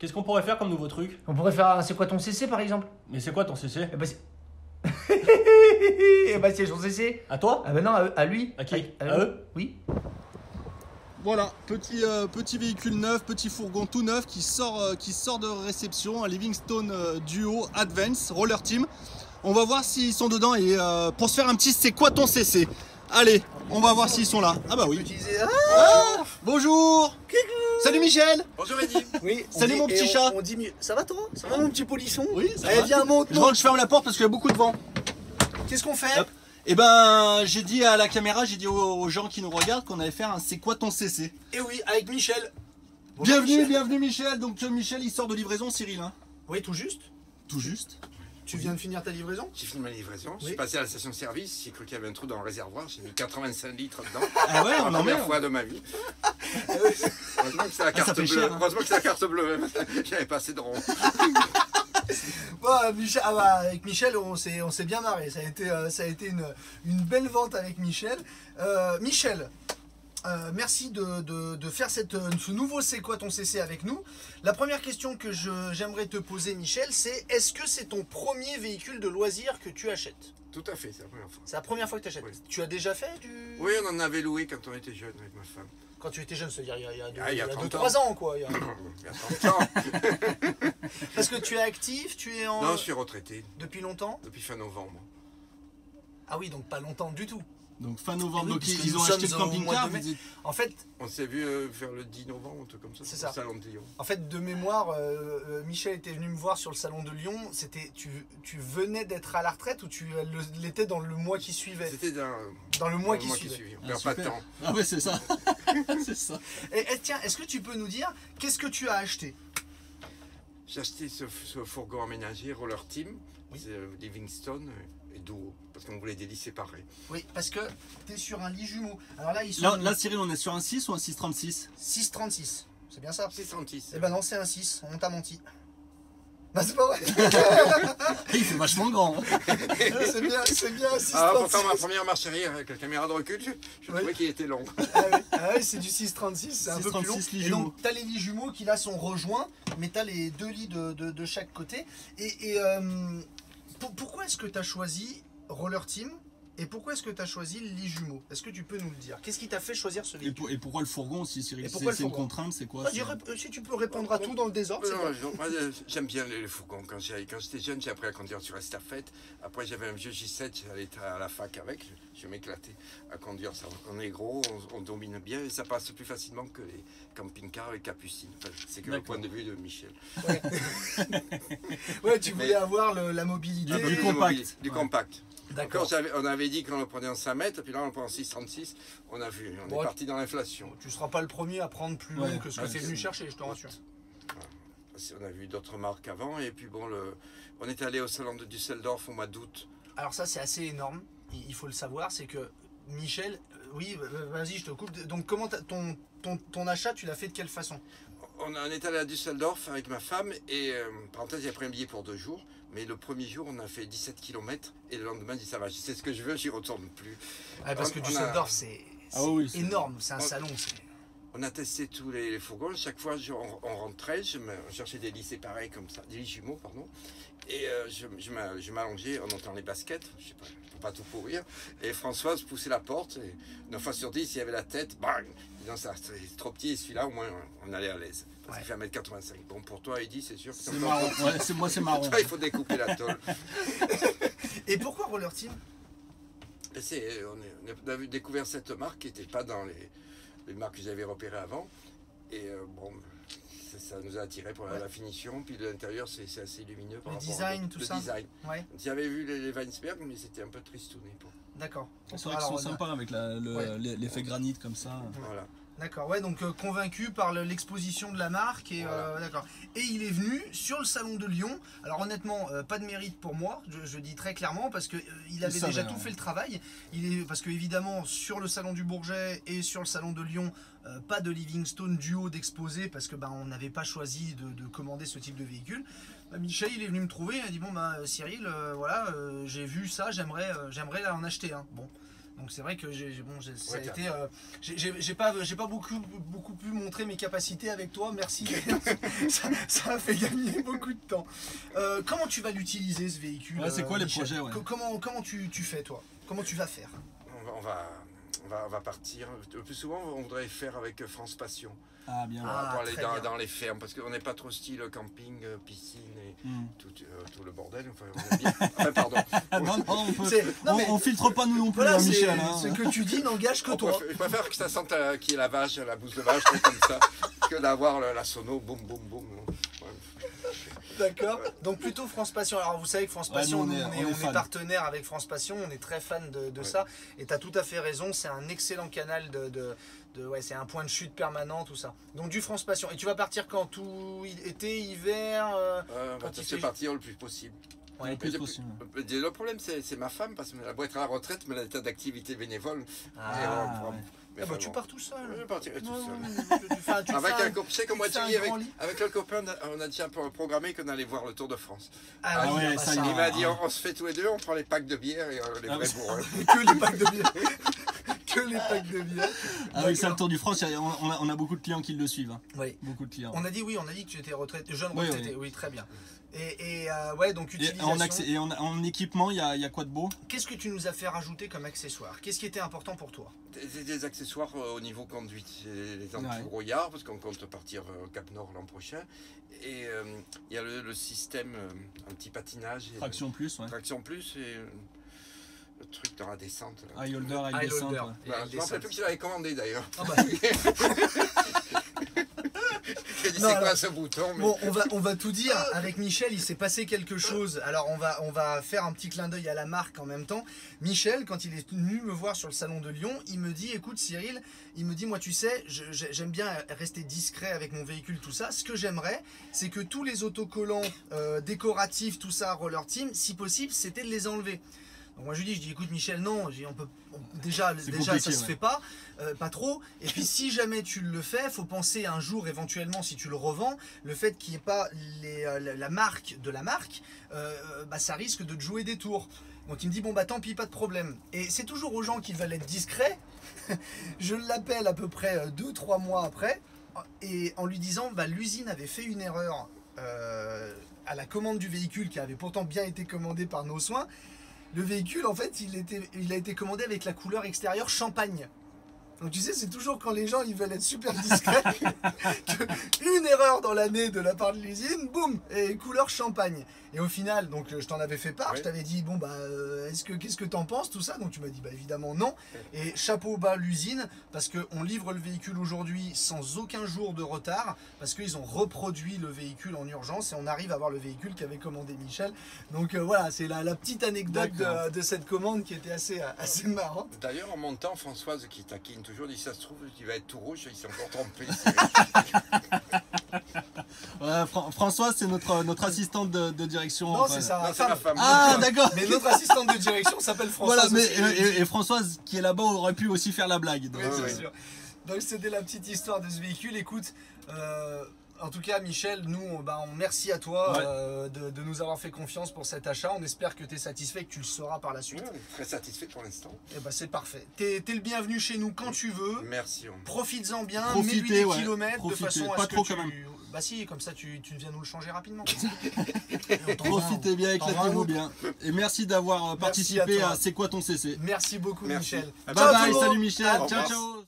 Qu'est-ce qu'on pourrait faire comme nouveau truc? On pourrait faire un c'est quoi ton CC par exemple? Mais c'est quoi ton CC? Eh bah c'est... Eh bah c'est son CC. À toi? Ah bah non, à lui. À qui? À À lui. eux? Oui. Voilà, petit véhicule neuf, petit fourgon tout neuf qui sort de réception, un Livingstone Duo Advance Roller Team. On va voir s'ils sont dedans et pour se faire un petit c'est quoi ton CC. Allez, on va voir s'ils sont là. Ah bah oui. Ah, bonjour. Salut Michel. Bonjour Eddy. Oui, Salut mon petit chat. On dit mieux. Ça va toi? Ça va mon petit polisson? Oui, ça Allez, va. viens, monte, Je rentre, je ferme la porte parce qu'il y a beaucoup de vent. Qu'est-ce qu'on fait? Hop. Et ben, j'ai dit à la caméra, j'ai dit aux gens qui nous regardent qu'on allait faire un c'est quoi ton CC. Et oui, avec Michel. Bonjour, Bienvenue, Michel. bienvenue Michel. Donc Michel il sort de livraison, Cyril. Hein. Oui, tout juste. Tout juste. Tu viens de finir ta livraison? J'ai fini ma livraison, je Oui. suis passé à la station-service, j'ai cru qu'il y avait un trou dans le réservoir, j'ai mis 85 litres dedans. Ah ouais, la on en met. première fois de ma vie. Heureusement que c'est la carte fait bleue. cher, hein. Heureusement que c'est la carte bleue. J'avais pas assez de ronds. Bon, Michel, avec Michel, on s'est bien marré. Ça a été une belle vente avec Michel. Michel, merci de faire ce nouveau C'est quoi ton CC avec nous. La première question que j'aimerais te poser, Michel, c'est est-ce que c'est ton premier véhicule de loisir que tu achètes? Tout à fait, c'est la première fois. C'est la première fois que tu achètes. Oui. Tu as déjà fait du... Oui, on en avait loué quand on était jeune avec ma femme. Quand tu étais jeune, c'est-à-dire Il y a 30 2-3 ans, quoi. Il y a 30 ans. Parce que tu es actif, tu es en... Non, je suis retraité Depuis longtemps? depuis fin novembre. Ah oui, donc pas longtemps du tout. Donc fin novembre, Oui, donc puisque ils nous ont acheté le sommes au camping-car. mois de mai. vous êtes- En fait, On s'est vu vers le 10 novembre, un truc comme ça. C'est au ça. Salon de Lyon. de mémoire, Michel était venu me voir sur le salon de Lyon. Tu venais d'être à la retraite ou tu l'étais dans le mois qui suivait? C'était Dans le mois le qui mois qui suivait. suivait. On Ah, perd pas de super. temps. Ah ouais, c'est ça. C'est ça. Et tiens, est-ce que tu peux nous dire qu'est-ce que tu as acheté? J'ai acheté ce fourgon aménagé Roller Team, Oui. c'est Livingstone et Duo, parce qu'on voulait des lits séparés. Oui, parce que tu es sur un lit jumeau. Alors là, ils sont Là, Cyril, on est sur un 6 ou un 636? 6,36. C'est bien ça? 636. Eh ben non, c'est un 6. On t'a menti. Bah c'est pas vrai. Il fait vachement grand. Hein. c'est bien un 6,36. Ah, pourtant, ma première marche arrière avec la caméra de recul, je Oui. trouvais qu'il était long. Ah ouais, c'est du 6,36, c'est un peu plus long. 6,36 lits Et donc, jumeaux. tu as les lits jumeaux qui là sont rejoints, mais tu as les deux lits de chaque côté. Et pourquoi est-ce que tu as choisi Roller Team et pourquoi est-ce que tu as choisi le lit jumeau? Est-ce que tu peux nous le dire? Qu'est-ce qui t'a fait choisir ce véhicule? Et pourquoi le fourgon aussi, Cyril? Et pourquoi le C'est une fourgon? contrainte, c'est quoi? Vas-y, si tu peux répondre à tout dans le désordre, c'est Non, bon. moi, j'aime bien les fourgons. Quand j'étais jeune, j'ai appris à conduire sur Estafette. Après, j'avais un vieux J7, j'allais à la fac avec. Je m'éclatais à conduire ça. On est gros, on domine bien et ça passe plus facilement que les camping-cars et capucines. Enfin, c'est que le D'accord. point de vue de Michel. Ouais, tu voulais avoir la mobilité. Du compact. Du Ouais. compact. D'accord. Quand on avait dit qu'on le prenait en 5 mètres, puis là on le prend en 6,36, on a vu, on Bon, est parti dans l'inflation. Tu seras pas le premier à prendre plus long Ouais. que ce Ah, que tu es c'est- venu chercher, je te rassure. On a vu d'autres marques avant, et puis bon, on est allé au salon de Düsseldorf au mois d'août. Alors ça c'est assez énorme, il faut le savoir, c'est que Michel, oui vas-y je te coupe, donc comment ton achat tu l'as fait de quelle façon? On est allé à Düsseldorf avec ma femme, et parenthèse, j'ai pris un billet pour 2 jours, mais le premier jour on a fait 17 km, et le lendemain, j'ai dit ça va, je sais ce que je veux, j'y retourne plus. Parce que On a- Düsseldorf c'est Ah oui, c'est- énorme, c'est un on- salon. On a testé tous les fourgons. Chaque fois, on rentrait, je cherchais des lits séparés comme ça, des lits jumeaux, pardon. Et je m'allongeais en entendant les baskets, je sais pas, pour pas tout pourrir. Et Françoise poussait la porte, et 9 fois sur 10, il y avait la tête, bang! Disons, ça, c'est trop petit, et celui-là, au moins, on allait à l'aise. Parce qu'il fait 1m85. Bon, pour toi, Eddy, c'est sûr que C'est marrant. Ouais, c'est marrant. Toi, il faut découper la tôle. Et pourquoi Roller Team? Et on a découvert cette marque qui n'était pas dans les marques que j'avais repérées avant. Et bon, ça nous a attiré pour la finition. Puis l'intérieur, c'est assez lumineux. Par Le rapport design, au- tout le ça. design. Ouais, J'avais vu les Weinsberg, mais c'était un peu tristouné. d'accord. C'est vrai qu'ils sont sympas avec l'effet granit comme ça. Voilà. D'accord, ouais, donc convaincu par l'exposition de la marque et Voilà. d'accord. Et il est venu sur le salon de Lyon. Alors honnêtement, pas de mérite pour moi, je dis très clairement parce que il avait savait, déjà hein. tout fait le travail. Parce que évidemment sur le salon du Bourget et sur le salon de Lyon, pas de Livingstone Duo d'exposé parce que on n'avait pas choisi de commander ce type de véhicule. Michel, il est venu me trouver, il a dit bon Cyril, voilà, j'ai vu ça, j'aimerais en acheter un. Bon. Donc c'est vrai que ça a Ouais, été. J'ai pas beaucoup pu montrer mes capacités avec toi. Merci. ça a fait gagner beaucoup de temps. Comment tu vas l'utiliser ce véhicule? Ouais, c'est quoi les Michel projets, ouais. Comment tu fais toi? Comment tu vas faire? On va partir. Le plus souvent, on voudrait faire avec France Passion. Ah, bien. Ah, Pour aller très bien. dans les fermes, parce qu'on n'est pas trop style camping, piscine et Hmm. tout le bordel. Enfin, on est bien. Enfin, pardon. Ah, non, non, Non, mais- on filtre pas nous non plus, Voilà, hein, Michel. ce Hein. que tu dis n'engage que toi. Je préfère que ça sente qu'il y ait la vache, la bouse de vache, truc comme ça, que d'avoir la sono, boum, boum, boum. Ouais. D'accord. Donc plutôt France Passion. Alors vous savez que France Ouais, Passion, nous, nous, on est fan. partenaire avec France Passion, on est très fan de Ouais. ça. Et tu as tout à fait raison, c'est un excellent canal ouais, c'est un point de chute permanent, tout ça. Donc du France Passion. Et tu vas partir quand? Tout été, hiver On va Quand il essayer fait- de partir le plus possible. Le Ouais. plus possible. Le problème, c'est ma femme, parce que la boîte à la retraite, mais elle a un tas d'activités bénévoles. Ah, Et ouais. mais Ah bah, enfin, tu bon. pars tout seul. Je partirai tout Ouais, seul. ouais, tu Avec fais un copain, tu sais que moi, tu fais un Thierry, grand lit. avec le copain, on a déjà programmé qu'on allait voir le Tour de France. Ah, Ah oui, ouais, bah, ça y est. Il m'a dit, on se fait tous les deux, on prend les packs de bière et les Ah, vrais mais- bourrins. Que les packs de bière. Que les packs de bière. Avec ça, le D'accord. Tour du France, on a beaucoup de clients qui le suivent. Hein. Oui. Beaucoup de clients. On a dit que tu étais jeune Oui, retraité. Oui, très bien. Et ouais, donc Et utilisation. en équipement, il y a quoi de beau? Qu'est-ce que tu nous as fait rajouter comme accessoire? Qu'est-ce qui était important pour toi? Des accessoires au niveau conduite. C'est les Ouais. anti-brouillard, parce qu'on compte partir au Cap Nord l'an prochain. Et il y a le système anti-patinage. Et Traction plus, ouais. Traction plus et le truc dans la descente. Là. High holder, high High descent. holder. Ouais. Voilà, je ne me rappelle plus qui l'avait commandé d'ailleurs. Ah bah, J'ai dit Non, c'est quoi alors- ce bouton mais... bon, on va tout dire. Avec Michel, il s'est passé quelque chose. Alors, on va faire un petit clin d'œil à la marque en même temps. Michel, quand il est venu me voir sur le salon de Lyon, il me dit, écoute Cyril, il me dit, moi tu sais, j'aime bien rester discret avec mon véhicule, tout ça. Ce que j'aimerais, c'est que tous les autocollants décoratifs, tout ça, Roller Team, si possible, c'était de les enlever. Donc moi je lui dis écoute Michel, non, déjà compliqué, ça se ouais. fait pas trop. Et puis si jamais tu le fais, faut penser un jour éventuellement si tu le revends, le fait qu'il n'y ait pas la marque de la marque, bah, ça risque de te jouer des tours. Donc il me dit bon bah tant pis, pas de problème. Et c'est toujours aux gens qui veulent être discrets. Je l'appelle à peu près 2-3 mois après et en lui disant bah l'usine avait fait une erreur à la commande du véhicule qui avait pourtant bien été commandé par nos soins. Le véhicule, en fait, il a été commandé avec la couleur extérieure champagne. Donc tu sais, c'est toujours quand les gens ils veulent être super discrets une erreur dans l'année de la part de l'usine, boum, et couleur champagne. Et au final, donc je t'en avais fait part, Ouais. je t'avais dit bon bah qu'est-ce que t'en penses tout ça, donc tu m'as dit bah évidemment non. Et chapeau bas l'usine parce que on livre le véhicule aujourd'hui sans aucun jour de retard parce qu'ils ont reproduit le véhicule en urgence et on arrive à avoir le véhicule qu'avait commandé Michel. Donc voilà, c'est la petite anecdote D'accord. de cette commande qui était assez marrante. D'ailleurs, en montant, Françoise qui taquine toujours dit ça se trouve, il va être tout rouge, il s'est encore trompé. Ouais, Françoise, c'est notre assistante de direction. Non, enfin. c'est sa Non, c'est femme. ma femme. Ah, d'accord. Mais notre assistante de direction s'appelle Françoise. Voilà, mais aussi. et Françoise qui est là-bas aurait pu aussi faire la blague. Donc, Oui, c'est ouais. sûr. Donc c'était la petite histoire de ce véhicule. Écoute, en tout cas Michel, nous on merci à toi Ouais. de nous avoir fait confiance pour cet achat. On espère que tu es satisfait et que tu le seras par la suite. Ouais, très satisfait pour l'instant. Et bah c'est parfait. T'es le bienvenu chez nous quand tu veux. Merci. Profites-en bien, Profitez, mets-lui des ouais. kilomètres Profitez. de façon à Pas ce que trop, tu... quand même. Bah si, comme ça tu viens nous le changer rapidement. Et on t'en Profitez bien, t'en vends un éclatez-vous autre. bien. Et merci d'avoir Merci participé à toi. à C'est quoi ton CC? Merci beaucoup Merci. Michel. Bye Ciao, tout bye, le monde. salut Michel. À Ciao, revoir. ciao.